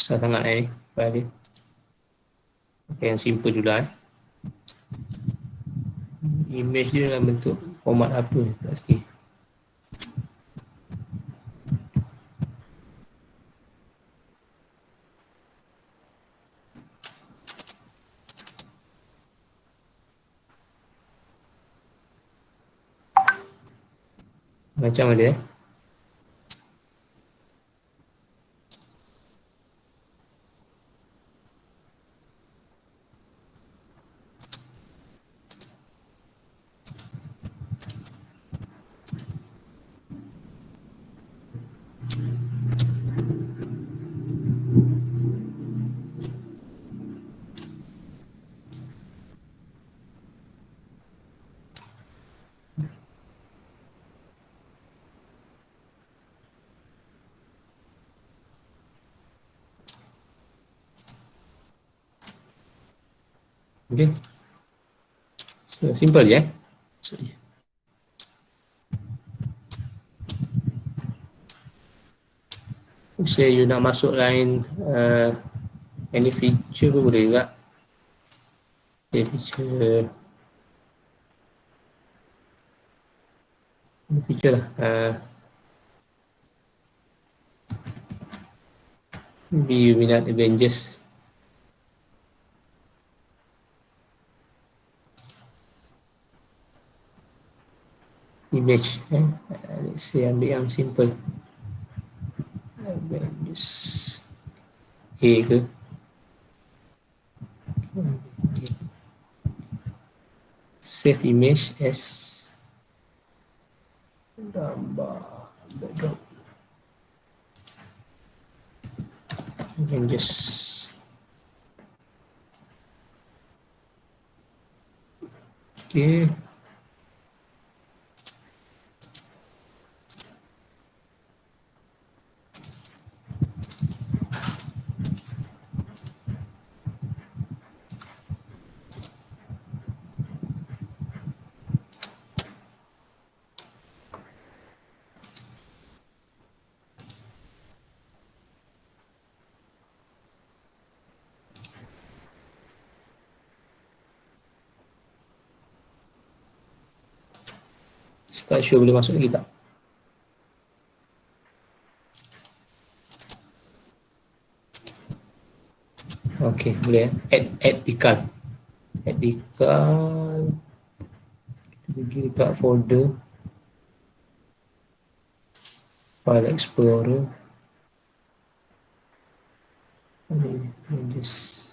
Besar sangat ni file dia. Okay, yang simple dulu lah. Image dia dalam bentuk format apa pasti. Macam ada okay. So, simple je so, Say you nak masuk lain any feature pun boleh juga. Feature lah view minat Avengers. Image let's say ambil yang simple Avengers A ke save image as gambar background Avengers. Okay. Tak sure boleh masuk lagi tak? Okay, boleh add decal. Add decal. Kita pergi dekat folder File Explorer. Just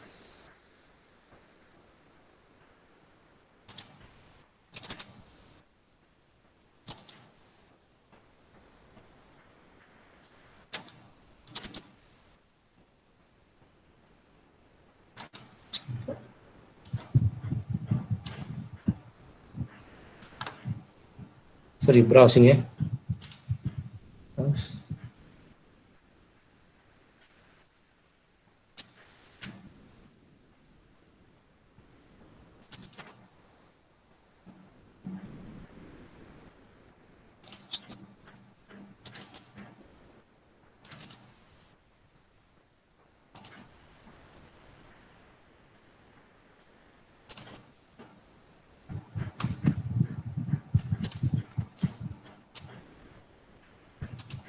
sorry, browsing ya. Browse.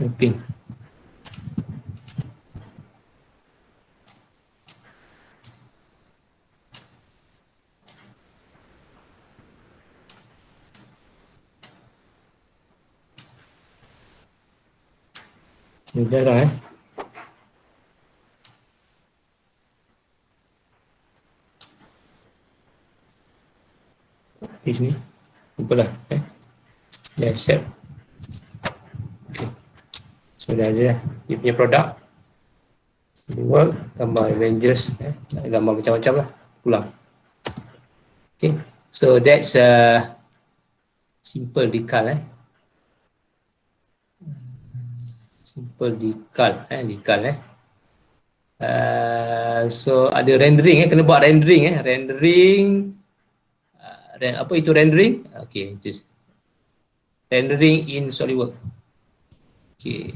Mapping. Dah dah page ni lupalah dah accept. Okay. So dah ada dah dia punya produk work, gambar Avengers gambar macam-macam lah pulang. Okay, so that's simple decal simple decal decal so ada rendering kena buat rendering rendering apa itu rendering? Okay, just rendering in SolidWorks. Okay.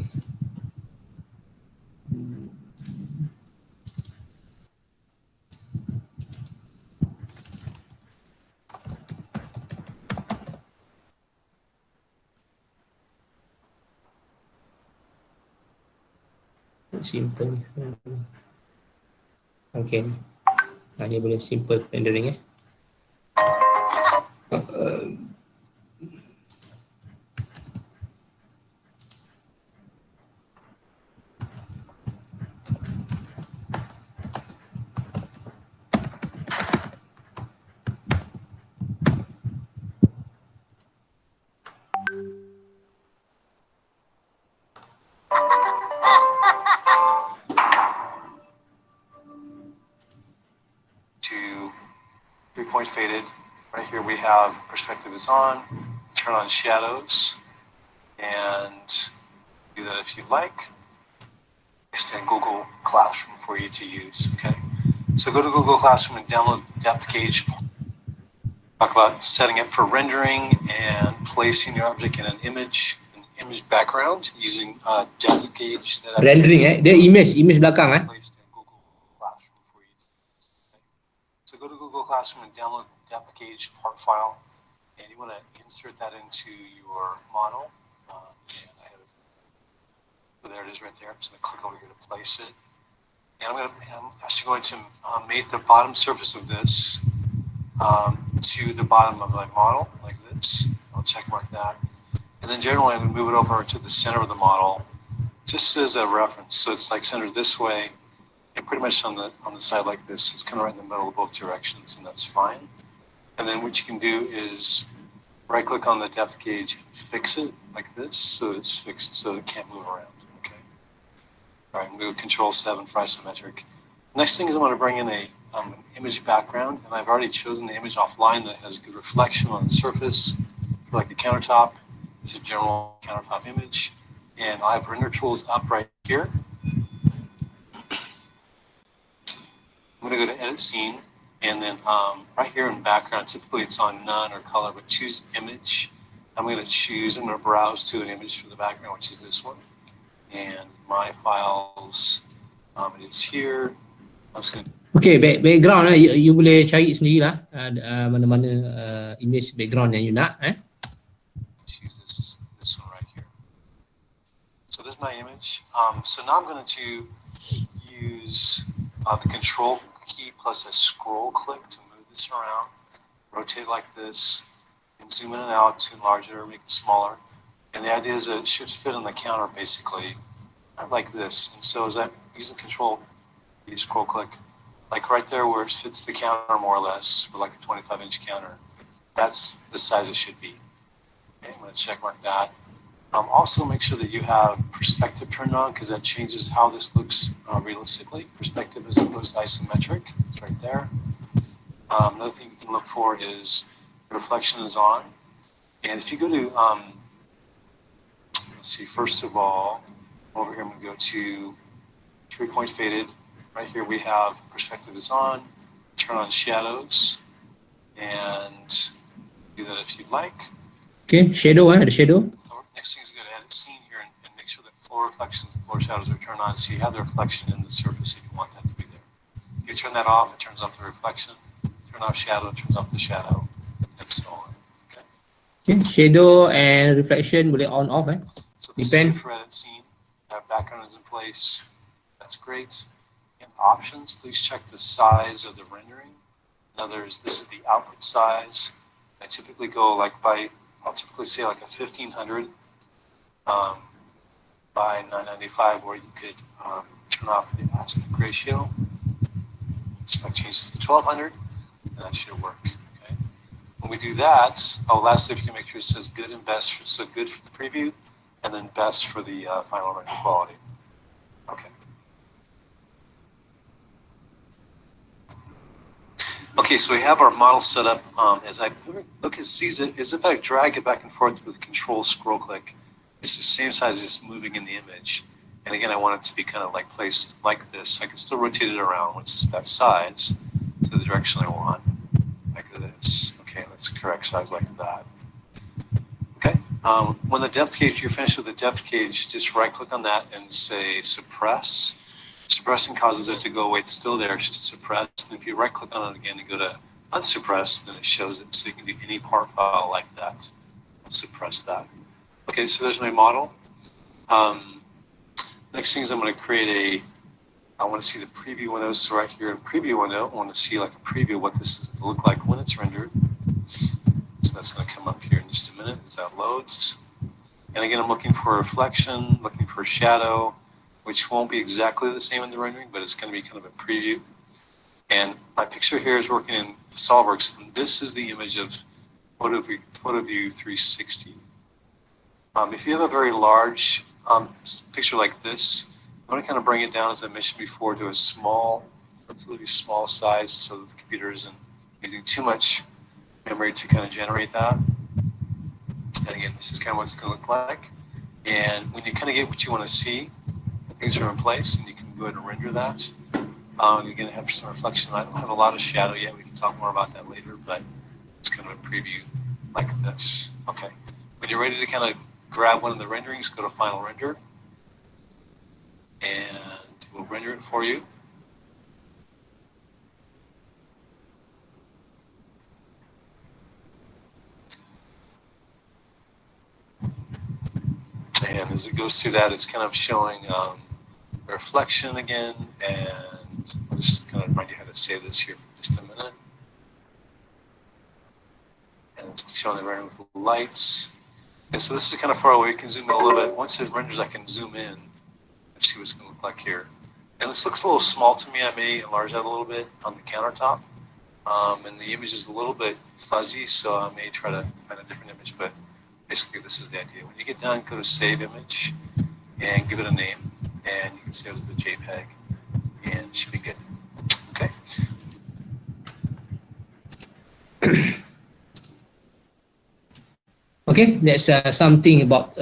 simple. Okay, ni boleh simple rendering eh. To 3-point faded. Right here we have perspective is on, turn on shadows, and do that if you like. Extend Google Classroom for you to use, okay? So go to Google Classroom and download depth gauge. Talk about setting it for rendering and placing your object in an image background using depth gauge. That Rendering dia image belakang placed in Google Classroom for you. Okay? So go to Google Classroom and download depth gauge part file, and you want to insert that into your model. And I have it. So there it is right there. I'm just going to click over here to place it. And I'm actually going to make the bottom surface of this to the bottom of my model, like this. I'll check mark that. And then generally I'm going to move it over to the center of the model, just as a reference. So it's like centered this way, and pretty much on the side like this. It's kind of right in the middle of both directions, and that's fine. And then what you can do is right-click on the depth gauge, fix it like this, so it's fixed, so it can't move around. Okay. All right, move Control-7 for isometric. Next thing is I want to bring in an image background, and I've already chosen the image offline that has good reflection on the surface, for like the countertop. It's a general countertop image, and I have render tools up right here. I'm going to go to edit scene, and then right here in background, typically it's on none or color, but choose image. I'm going to browse to an image for the background, which is this one. And my files, it's here. I'm just going to Okay, background you boleh cari sendirilah mana-mana image background yang you nak choose this one right here. So there's my image. So now I'm going to use the control key plus a scroll click to move this around, rotate like this, and zoom in and out to enlarge it or make it smaller. And the idea is that it should fit on the counter basically, like this. And so as I use the control key, scroll click, like right there where it fits the counter more or less, for like a 25-inch counter, that's the size it should be. Okay, I'm going to check mark that. Also make sure that you have perspective turned on, because that changes how this looks realistically. Perspective as opposed to isometric. It's right there. Another thing you can look for is reflection is on. And if you go to, let's see, first of all, over here I'm going to go to 3-point faded. Right here we have perspective is on. Turn on shadows. And do that if you'd like. Okay, shadow the shadow. Next thing is go to edit scene here and make sure that floor reflections and floor shadows are turned on, so you have the reflection in the surface if you want that to be there. If you turn that off, it turns off the reflection. Turn off shadow, it turns off the shadow, and so on. Okay, shadow and reflection boleh on off So this is for edit scene. Background is in place. That's great. In options, please check the size of the rendering. In others, this is the output size. I typically go I'll typically say like a 1500 by 995, where you could turn off the aspect ratio. Just like change this to 1200, and that should work. Okay. When we do that, lastly, if you can make sure it says good and best, so good for the preview, and then best for the final render quality. Okay. Okay, so we have our model set up. As I look at sees it, as if I drag it back and forth with control scroll click, it's the same size as moving in the image. And again, I want it to be kind of like placed like this. I can still rotate it around once it's that size to the direction I want, like this. Okay, that's the correct size like that. Okay, when the depth gauge, you're finished with the depth gauge, just right click on that and say suppress. Suppressing causes it to go away. It's still there. It's just suppressed. And if you right click on it again and go to unsuppress, then it shows it. So you can do any part file like that. Suppress that. Okay, so there's my model. The next thing is I'm going to create I want to see the preview window. So right here in preview window, I want to see like a preview of what this is going to look like when it's rendered. So that's going to come up here in just a minute as that loads. And again, I'm looking for a reflection, looking for a shadow, which won't be exactly the same in the rendering, but it's going to be kind of a preview. And my picture here is working in SOLIDWORKS, and this is the image of PhotoView 360. If you have a very large picture like this, I want to kind of bring it down, as I mentioned before, to a small, relatively small size, so that the computer isn't using too much memory to kind of generate that. And again, this is kind of what it's going to look like. And when you kind of get what you want to see, things are in place, and you can go ahead and render that. You're going to have some reflection. I don't have a lot of shadow yet. We can talk more about that later, but it's kind of a preview like this. Okay. When you're ready to kind of grab one of the renderings, go to Final Render, and we'll render it for you. And as it goes through that, it's kind of showing reflection again, and I'll just kind of remind you how to save this here for just a minute. And it's showing the rendering with the lights. And so this is kind of far away. You can zoom in a little bit. Once it renders, I can zoom in and see what it's going to look like here. And this looks a little small to me. I may enlarge that a little bit on the countertop. And the image is a little bit fuzzy, so I may try to find a different image, but basically this is the idea. When you get done, go to Save Image and give it a name, and you can save it as a JPEG, and it should be good. Okay. Okay, that's something about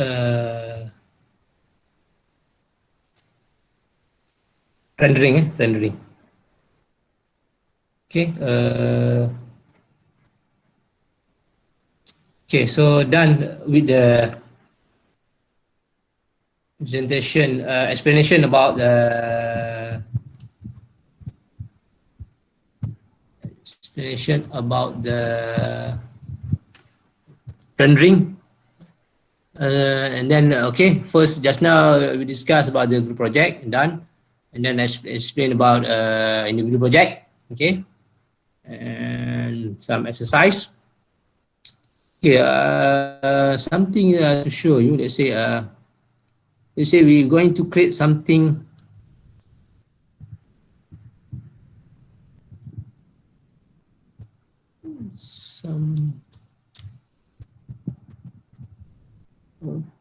rendering. Rendering. Okay. Okay, so done with the presentation, explanation about the rendering. And then, okay, first, just now we discussed about the group project, done. And then I explain about individual project, okay, and some exercise. Okay, something to show you. Let's say we're going to create something.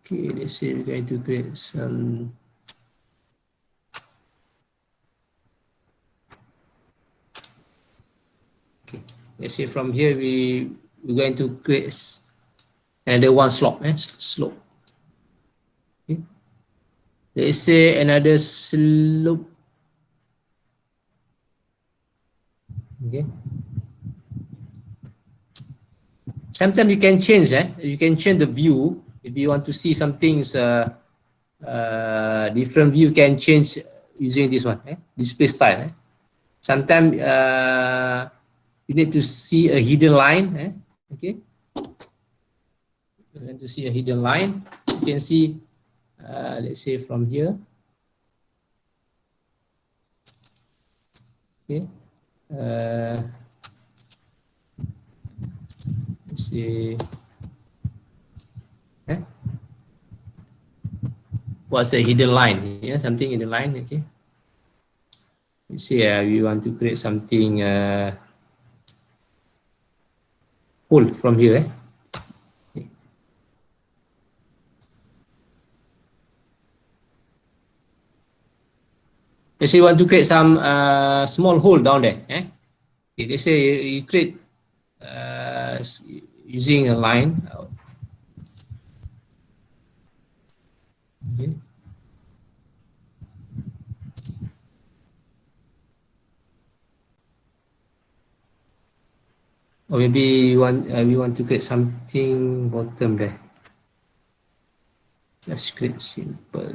Okay, let's say we're going to create some. Okay, let's say from here we're going to create another one slope. Slope. Okay. Let's say another slope. Okay. Sometimes you can change. You can change the view if you want to see some things. Different view can change using this one. Display style. Sometimes you need to see a hidden line. Okay. You want to see a hidden line. You can see. Let's say from here. Okay. Let's see. What's a hidden line? Yeah, something in the line. Okay. Let's see. We want to create something. Pull from here. Okay. Let's say you want to create some small hole down there. Okay, let's say you create using a line. Okay. Or maybe we want to create something bottom there. Let's create simple.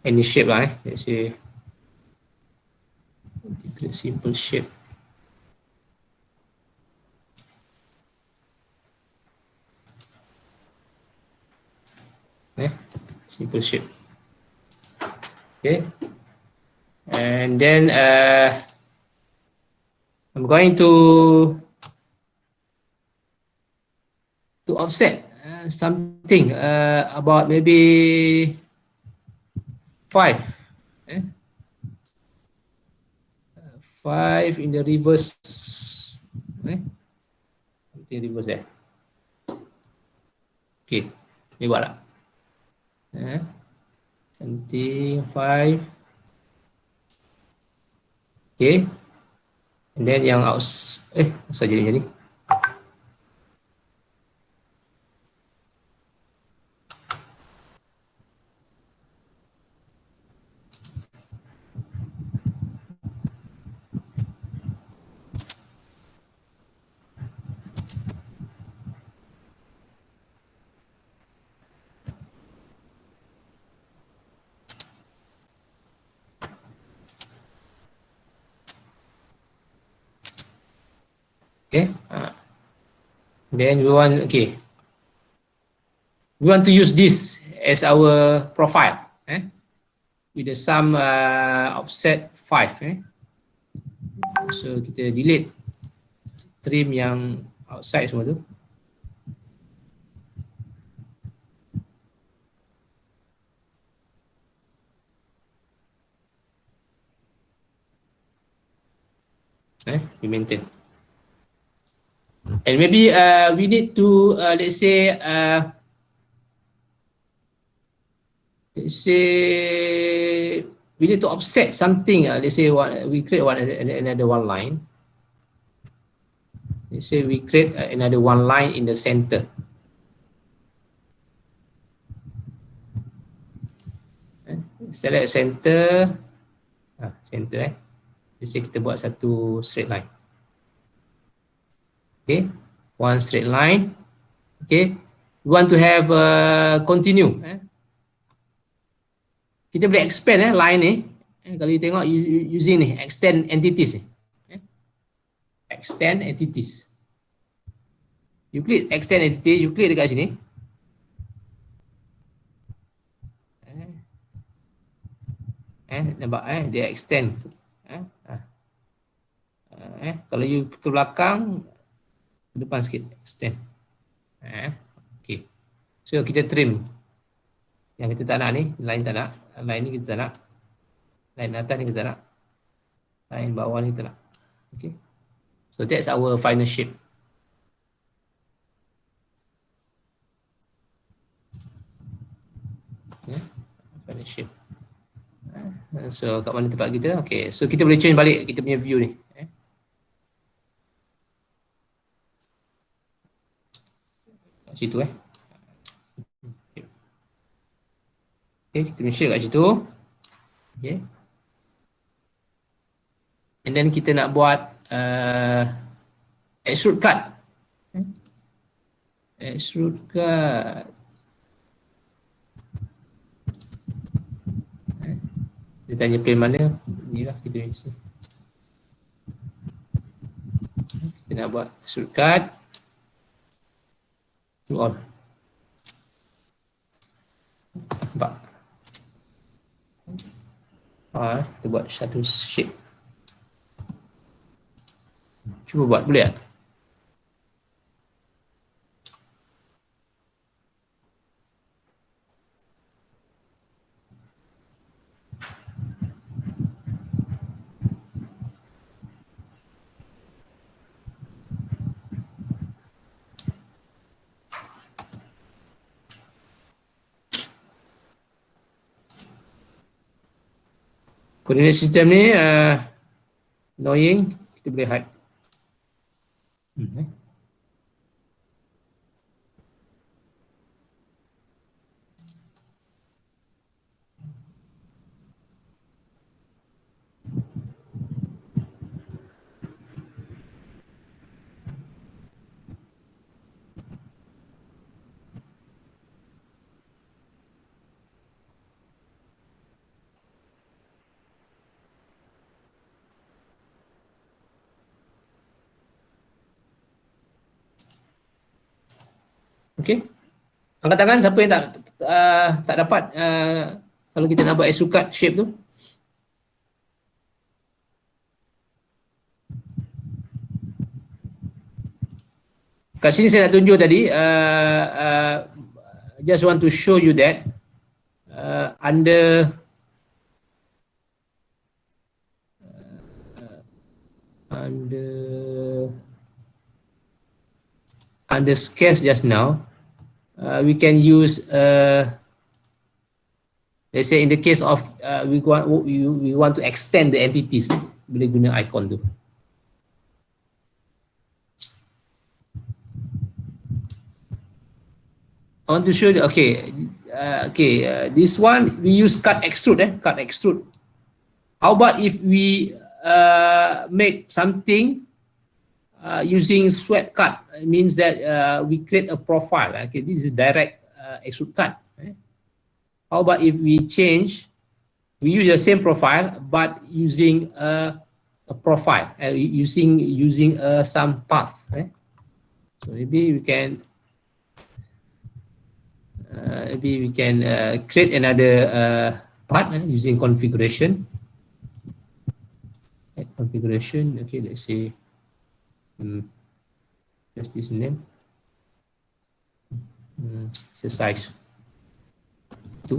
any shape lah, let's say simple shape. Simple shape. Okay, and then I'm going to offset something about maybe 5. 5 in the reverse. Something reverse there. Okay, ni buat lah. Something 5. Okay, and then yang masa jadi ni. Okay, then we want we want to use this as our profile with the sum offset 5. So kita delete trim yang outside semua tu. We maintain. And maybe we need to let's say we need to offset something. Let's say we create another one line. Let's say we create another one line in the center. Select center. Center. Let's say kita buat satu straight line. Okay, one straight line. Okay, we want to have continue. Kita boleh expand line ni. Kalau you tengok using ni extend entities ni. Extend entities. You klik extend entity, you klik dekat sini. Nampak dia extend. Kalau you ke belakang, ke depan sikit extend. Okay. So kita trim. Yang kita tak nak ni, line tak nak. Line ni kita tak nak. Line atas ni kita nak. Line bawah ni kita nak. Okay. So that's our final shape. Final shape. So kat mana tempat kita? Okay. So kita boleh change balik kita punya view ni. Kat situ Okay, kita share kat situ. Okay. And then kita nak buat extrude cut. Extrude cut. Dia tanya plane mana? Inilah kita isi. Kita nak buat extrude cut. To all. Nampak? Kita buat satu shape. Cuba buat, boleh tak? Coordinate system ni annoying, kita boleh hide. Okay. Angkat tangan siapa yang tak dapat kalau kita nak buat extrude cut shape tu. Kat sini saya nak tunjuk tadi just want to show you that under sketch just now, we can use let's say in the case of we want to extend the entities, boleh guna icon tu. I want to show you, okay, this one we use cut extrude, cut extrude. How about if we make something using swept cut? It means that we create a profile. Okay, this is direct extrude cut. How about if we change, we use the same profile but using a profile, using some path. So maybe we can create another part using configuration. Configuration. Okay, let's say just this name. Exercise 2.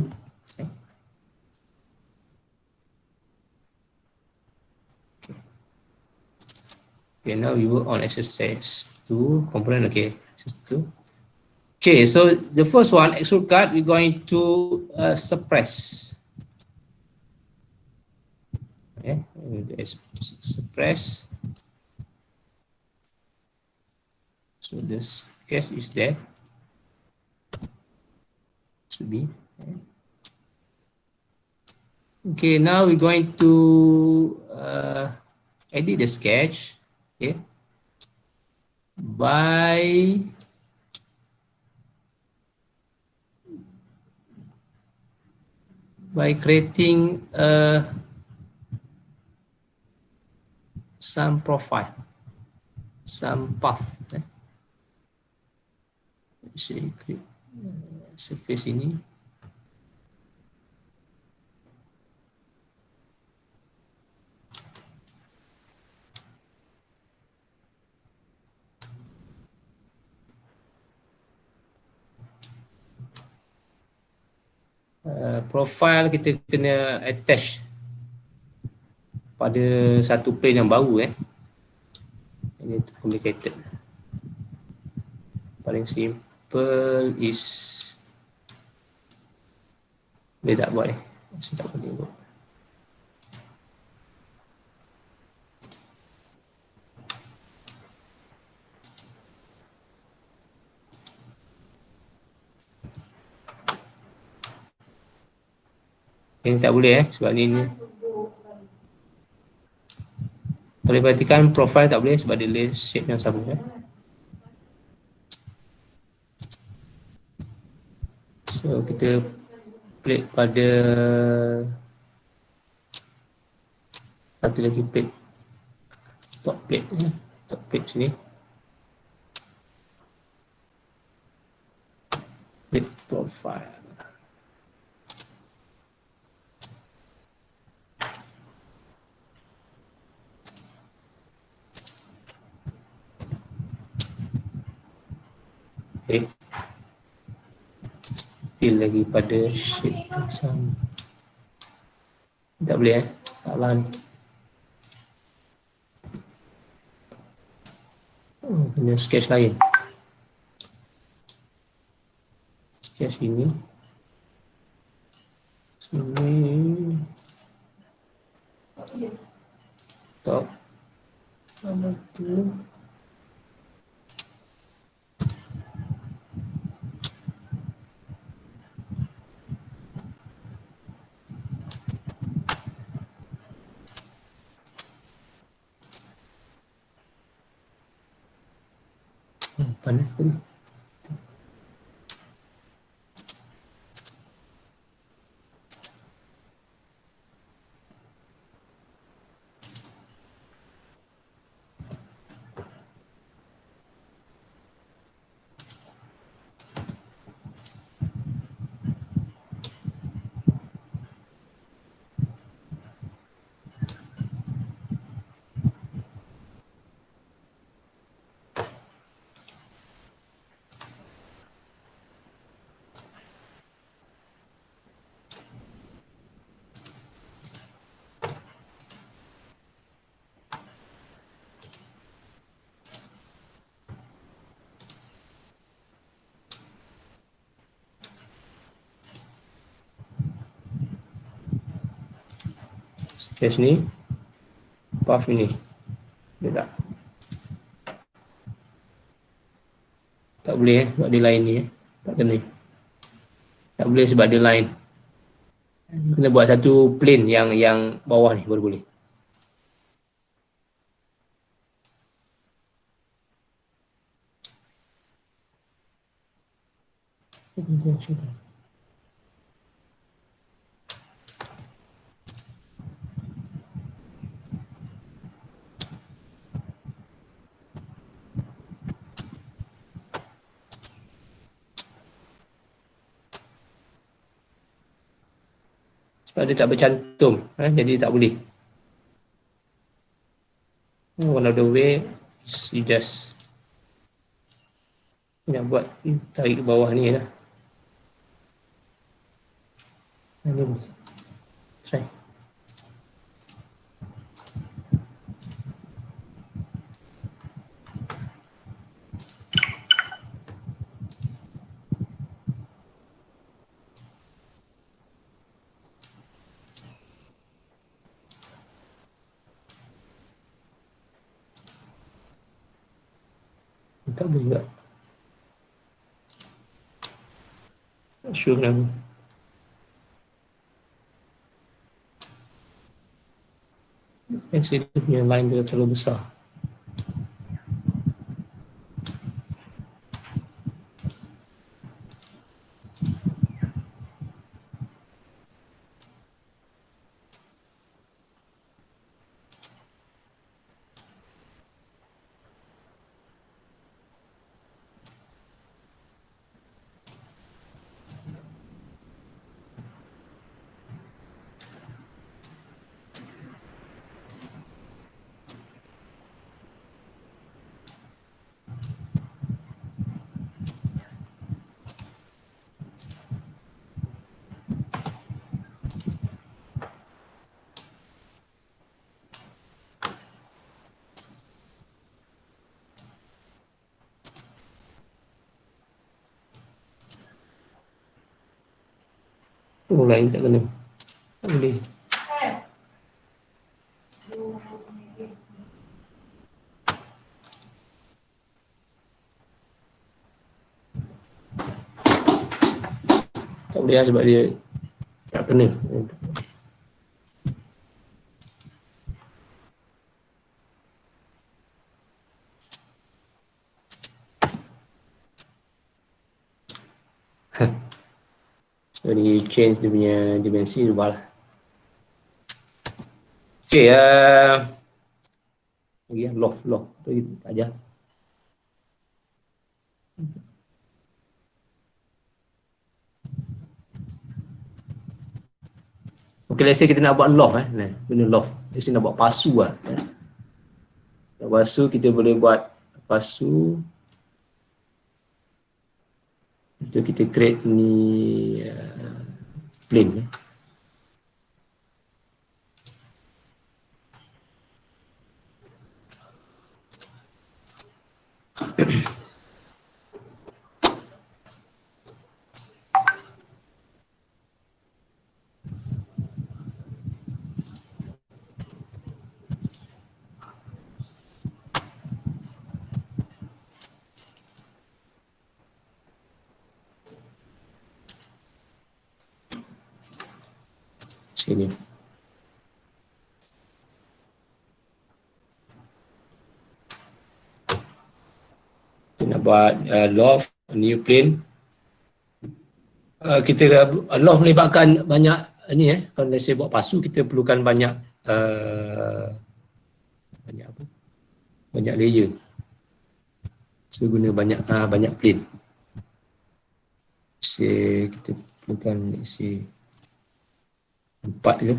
Okay, now we work on exercise 2 component. Okay, exercise 2. Okay, so the first one, extrude cut, we're going to suppress. Okay, suppress. So this sketch is there. Should be. Okay, now we're going to edit the sketch. Okay, by creating some profile, some path. Saya create surface ini. Profile kita kena attach pada satu plane yang baru. Ini complicated. Paling simple is boleh tak buat saya tak boleh buat. Ini tak boleh sebab ni boleh perhatikan profile tak boleh sebab dia shape yang sama. So kita plate pada satu lagi plate, top plate sini, plate profile. Okay, still lagi pada shape yang sama. Tak boleh salah ni. Kena sketch lain. Sketch ini. Sini. Top. Nombor 2. Panas tu. change ni, path ni. Boleh tak? Tak boleh sebab dia line ni tak kena. Tak boleh sebab dia line. Kena buat satu plane yang bawah ni baru boleh. Sebab dia tak bercantum, jadi tak boleh. One of the way is you just nak buat tarik ke bawah ni lah. Ni boleh. Try. Tak boleh juga. Tak sure kenapa. Actually dia punya line dia terlalu besar. Oh, line tak kena. Tak boleh. Tak boleh lah sebab dia tak kena. So dia change dia punya dimensi ubah lah. Okay, lagi loft tu tak ajar. Okay, let's say kita nak buat loft guna loft. Let's say nak buat pasu lah. Nak pasu kita boleh buat pasu. Itu kita create ni plane. Sini. Kita nak buat loft, new plane. Kita loft melibatkan banyak ni kalau let's say buat pasu kita perlukan banyak banyak layer. So guna banyak plane. Say kita perlukan let's say 4 ke.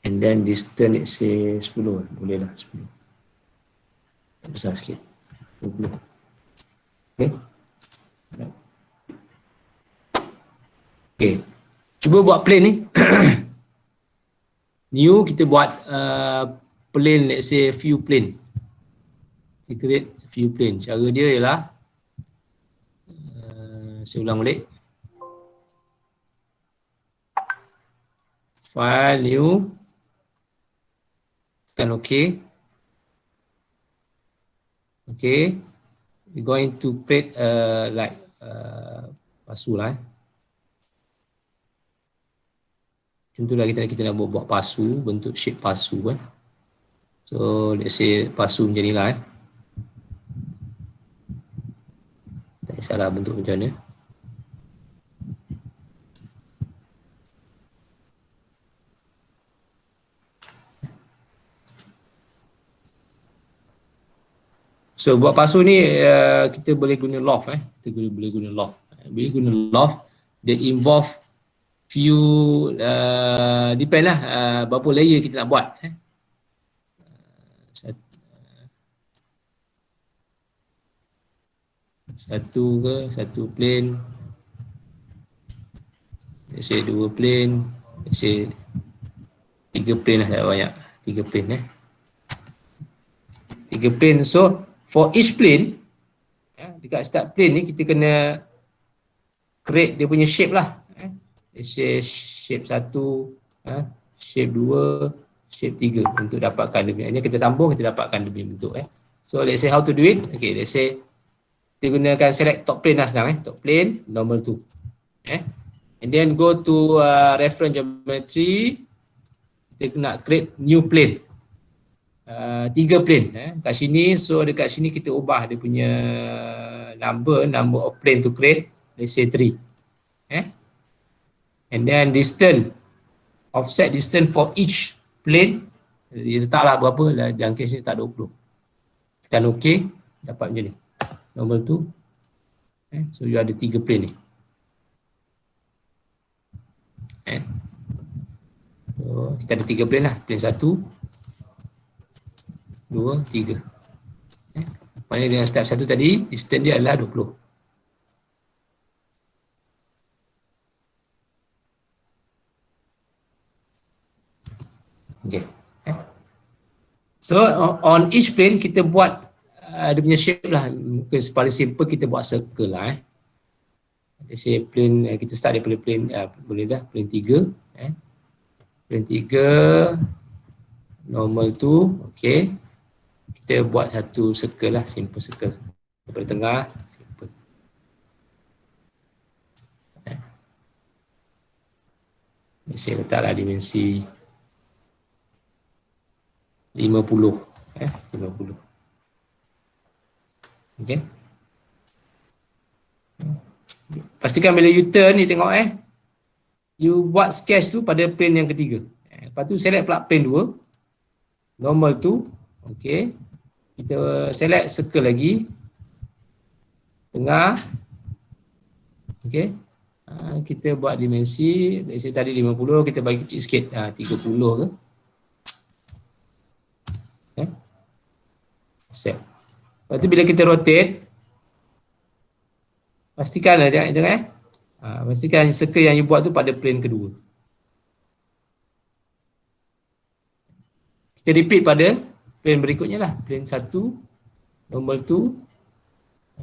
And then distance let's say 10 boleh lah 10. Besar sikit. 20. Okay. Okay. Cuba buat plane ni. New kita buat plane let's say view plane. Kita create view plane. Cara dia ialah saya ulang balik. File new Tekan OK. Okay, we're going to create like pasu lah. Contohlah kita nak buat pasu, bentuk shape pasu . So let's say pasu macam ni lah . Tak kisahlah bentuk macam mana. So buat pasu ni kita boleh guna loft . Kita boleh guna loft. Bila guna loft, dia involve few depend lah berapa layer kita nak buat . Satu plane, let's say 2 plane, let's say 3 plane lah, tak banyak, 3 plane . 3 plane, so for each plane, dekat start plane ni kita kena create dia punya shape lah . Let's say shape 1, shape 2, shape 3 untuk dapatkan dia punya. Kita sambung, kita dapatkan dia punya bentuk . So let's say how to do it. Okay, let's say kita gunakan select top plane lah senang . Top plane, normal 2. And then go to reference geometry. Kita nak create new plane. 3 plane kat sini. So dekat sini kita ubah dia punya number of plane to create. Let's say 3. And then distance, offset distance for each plane, dia letaklah berapa lah, dalam kes ni letak 20. Tekan OK, dapat macam ni. Normal 2. So you ada 3 plane ni. So kita ada 3 plane lah. Plane 1, 2, 3. Maknanya dengan step 1 tadi, distance dia adalah 20. Okay. So on each plane kita buat dia punya shape lah. Mungkin paling simple kita buat circle lah. Let's say plane, kita start daripada plane, boleh dah, plane 3. Plane 3, normal 2, okay. Kita buat satu circle lah, simple circle. Daripada tengah, simple. Saya letaklah dimensi 50. 50. Okay. Pastikan bila you turn ni tengok you buat sketch tu pada plane yang ketiga. Lepas tu select pula plane 2. Normal 2. Okay. Kita select circle lagi. Tengah. Okay. Kita buat dimensi, let's say tadi 50, kita bagi kecil sikit, 30 ke. Okay. Set. Lepas tu bila kita rotate, pastikan lah, jangan pastikan circle yang you buat tu pada plane kedua. Kita repeat pada plane berikutnya lah, plane 1, normal 2.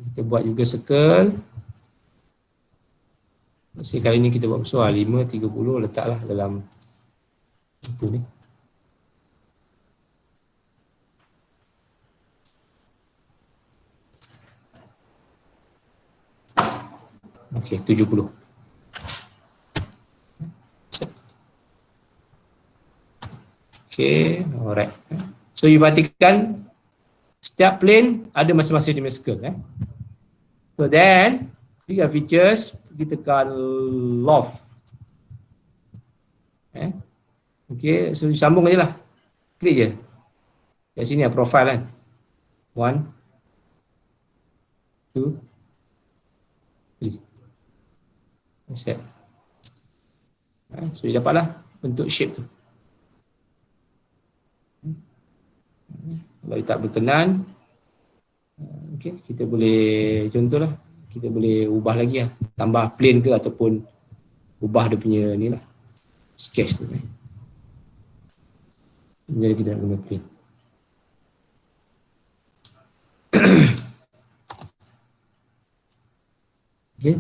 Kita buat juga circle. Mesti kali ni kita buat besar 5, 30, letaklah dalam itu ni. Okey, 70. Okey, alright. So you perhatikan setiap plane ada masing-masing dimensi circle. So then, tiga features, kita tekan loft. Okay, so sambung je lah. Klik je. Kat sini ada profile kan. 1, 2, 3. Set. So, dapatlah bentuk shape tu. Kalau tak berkenan, okay, kita boleh, contohlah, kita boleh ubah lagi lah. Tambah plane ke ataupun ubah dia punya ni lah. Sketch tu. Jadi kita nak guna plane. Okay.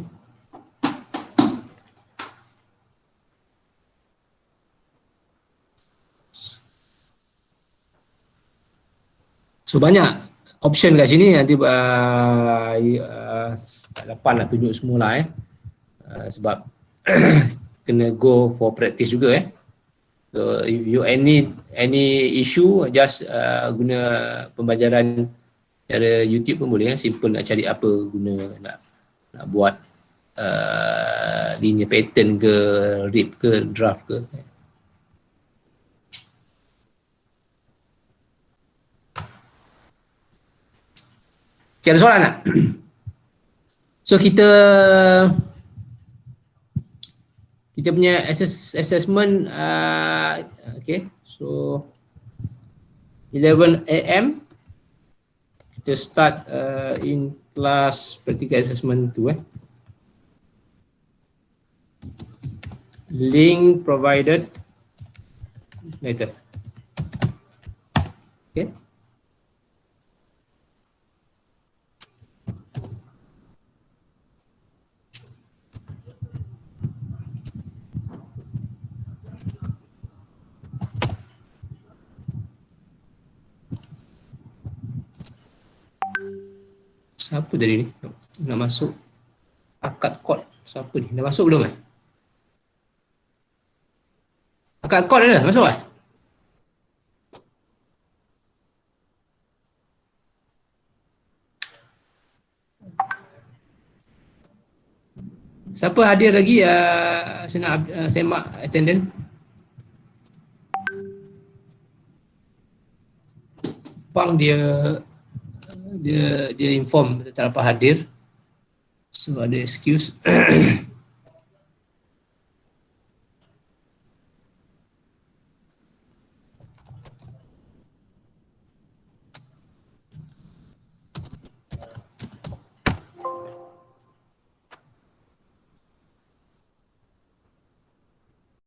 So banyak option kat sini, nanti tak dapat nak tunjuk semua lah sebab kena go for practice juga So if you any issue, just guna pembelajaran cara YouTube pun boleh simple nak cari apa guna nak buat linear pattern ke, rip ke, draft ke. Okay, ada soalan tak? So kita punya assessment okay, so 11 AM kita start in class practical assessment tu link provided later. Okay. Siapa tadi ni? Nak masuk akad kod. Siapa ni? Dah masuk belum Akad kod dah masuk Siapa hadir lagi saya nak semak attendant? Pang dia inform tak dapat hadir. So ada excuse.